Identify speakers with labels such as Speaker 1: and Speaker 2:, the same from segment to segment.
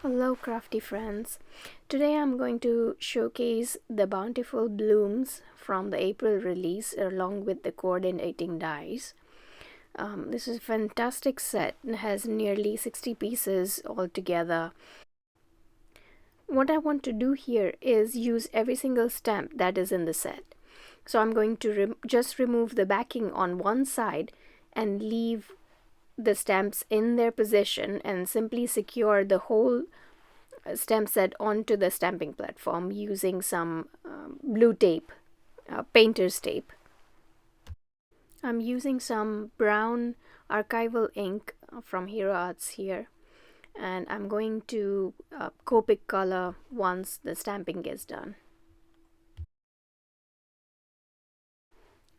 Speaker 1: Hello crafty friends. Today I'm going to showcase the Bountiful Blooms from the April release along with the coordinating dies. This is a fantastic set and has nearly 60 pieces altogether. What I want to do here is use every single stamp that is in the set. So I'm going to just remove the backing on one side and leave the stamps in their position and simply secure the whole stamp set onto the stamping platform using some blue tape, painter's tape. I'm using some brown archival ink from Hero Arts here, and I'm going to Copic color once the stamping is done.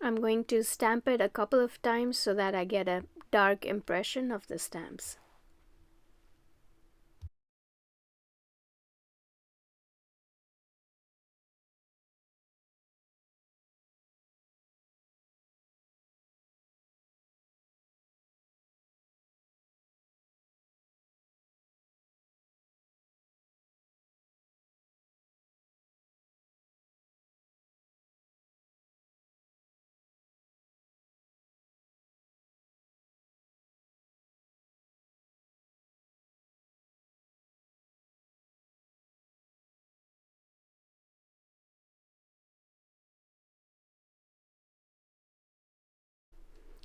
Speaker 1: I'm going to stamp it a couple of times so that I get a dark impression of the stamps.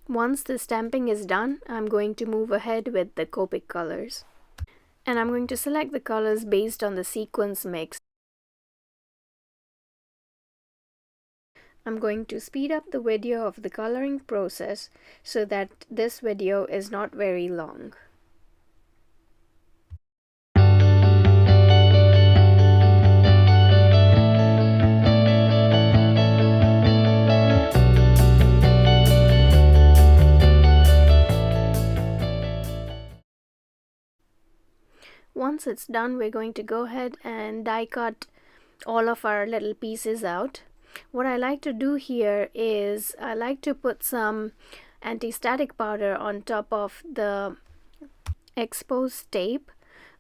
Speaker 1: Once the stamping is done, I'm going to move ahead with the Copic colors. And I'm going to select the colors based on the sequence mix. I'm going to speed up the video of the coloring process so that this video is not very long. Once it's done, we're going to go ahead and die cut all of our little pieces out. What I like to do here is I like to put some anti-static powder on top of the exposed tape.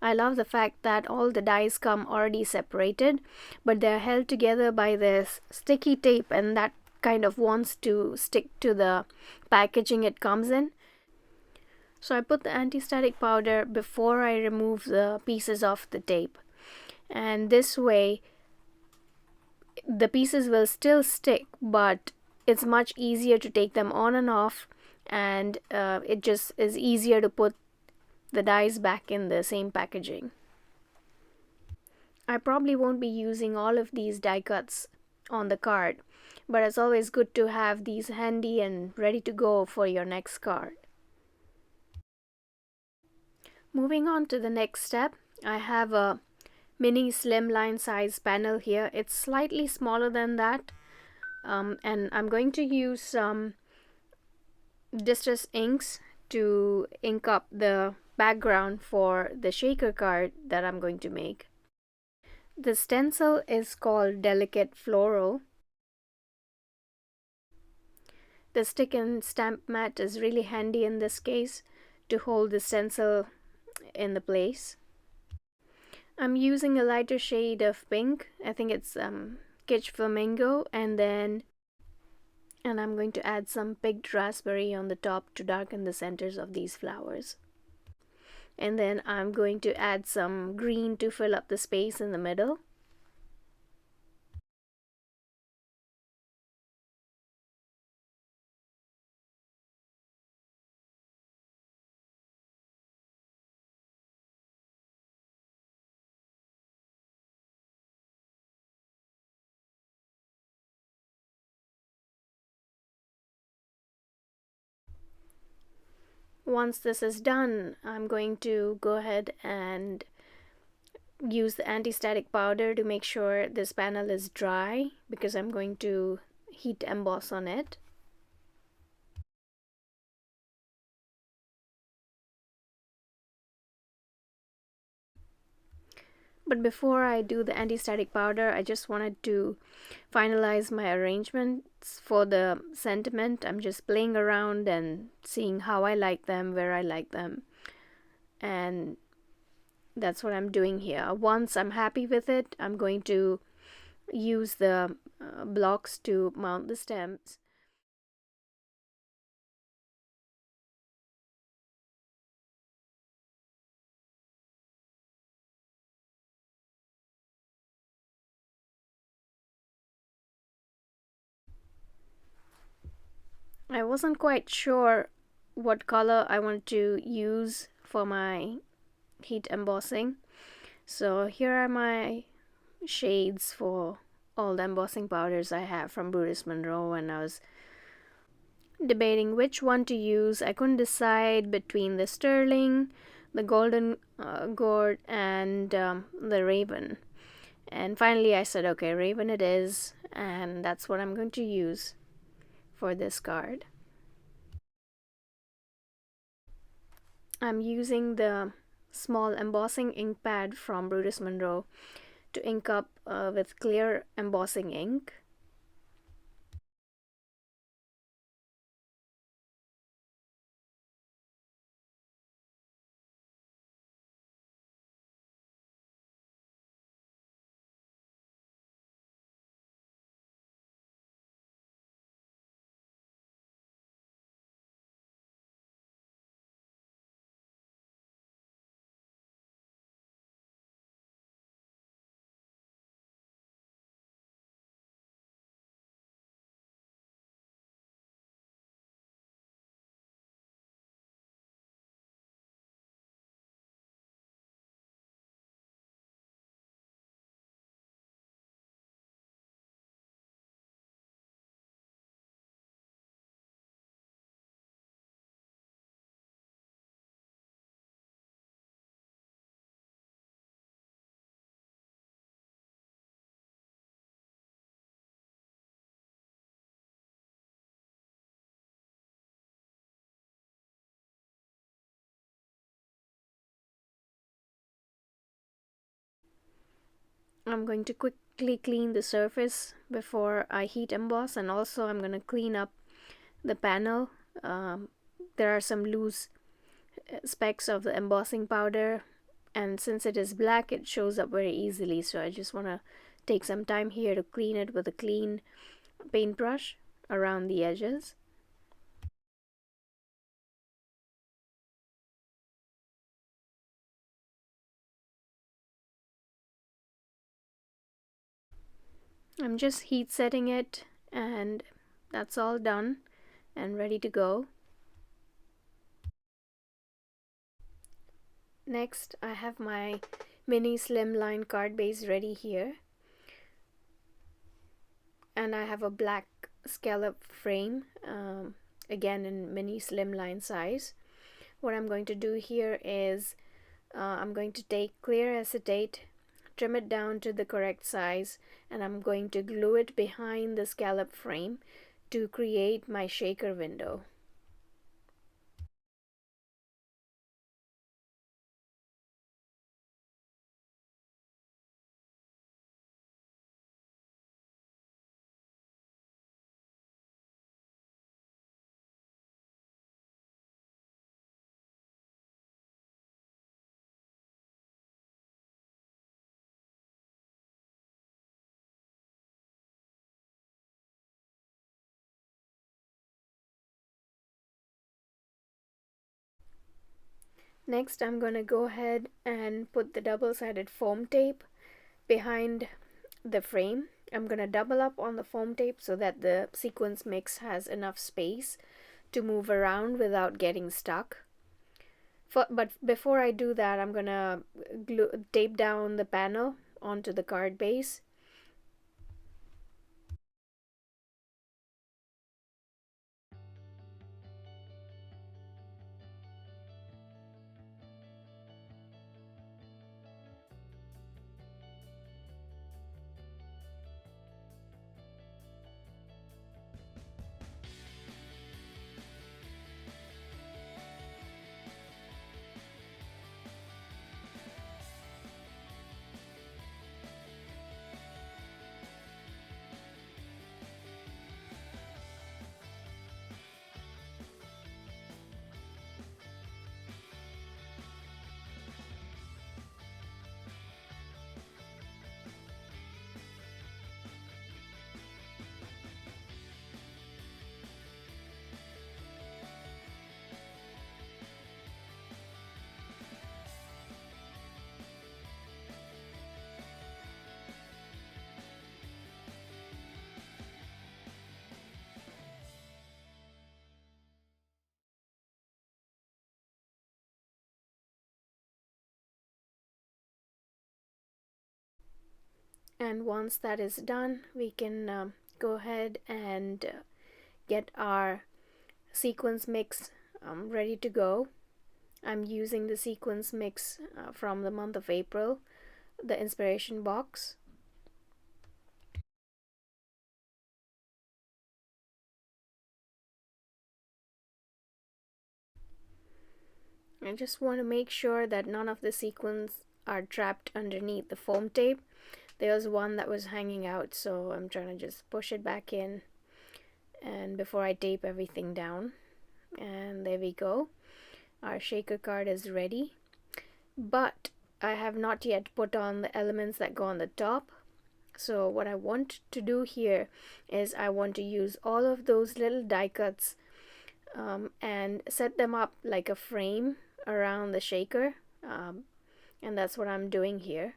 Speaker 1: I love the fact that all the dies come already separated, but they're held together by this sticky tape, and that kind of wants to stick to the packaging it comes in. So I put the anti-static powder before I remove the pieces of the tape, and this way the pieces will still stick, but it's much easier to take them on and off, and it just is easier to put the dies back in the same packaging. I probably won't be using all of these die cuts on the card, but it's always good to have these handy and ready to go for your next card. Moving on to the next step, I have a mini slimline size panel here. It's slightly smaller than that, and I'm going to use some distress inks to ink up the background for the shaker card that I'm going to make. The stencil is called Delicate Floral. The stick and stamp mat is really handy in this case to hold the stencil in the place. I'm using a lighter shade of pink. I think it's Kitsch Flamingo, and I'm going to add some picked raspberry on the top to darken the centers of these flowers. And then I'm going to add some green to fill up the space in the middle. Once this is done, I'm going to go ahead and use the anti-static powder to make sure this panel is dry, because I'm going to heat emboss on it. But before I do the anti-static powder, I just wanted to finalize my arrangements for the sentiment. I'm just playing around and seeing how I like them, where I like them. And that's what I'm doing here. Once I'm happy with it, I'm going to use the blocks to mount the stems. I wasn't quite sure what color I want to use for my heat embossing, so here are my shades for all the embossing powders I have from Brutus Monroe, and I was debating which one to use. I couldn't decide between the sterling, the golden gourd, and the raven. And finally I said, okay, raven it is, and that's what I'm going to use for this card. I'm using the small embossing ink pad from Brutus Monroe to ink up with clear embossing ink. I'm going to quickly clean the surface before I heat emboss, and also I'm going to clean up the panel. There are some loose specks of the embossing powder, and since it is black it shows up very easily, so I just want to take some time here to clean it with a clean paintbrush around the edges. I'm just heat setting it, and that's all done and ready to go. Next, I have my mini slimline card base ready here, and I have a black scallop frame, again in mini slimline size. What I'm going to do here is I'm going to take clear acetate, trim it down to the correct size, and I'm going to glue it behind the scallop frame to create my shaker window. Next, I'm going to go ahead and put the double-sided foam tape behind the frame. I'm going to double up on the foam tape so that the sequence mix has enough space to move around without getting stuck. But before I do that, I'm going to tape down the panel onto the card base. And once that is done, we can go ahead and get our sequence mix ready to go. I'm using the sequence mix from the month of April, the inspiration box. I just want to make sure that none of the sequins are trapped underneath the foam tape. There was one that was hanging out, so I'm trying to just push it back in and before I tape everything down. And there we go. Our shaker card is ready, but I have not yet put on the elements that go on the top. So what I want to do here is I want to use all of those little die cuts and set them up like a frame around the shaker, and that's what I'm doing here.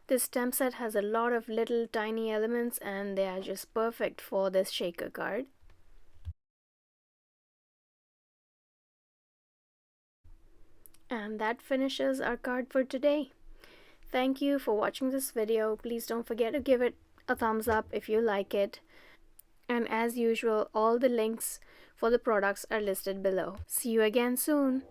Speaker 1: This stem set has a lot of little tiny elements and they are just perfect for this shaker card. And that finishes our card for today. Thank you for watching this video. Please don't forget to give it a thumbs up if you like it. And as usual, all the links for the products are listed below. See you again soon.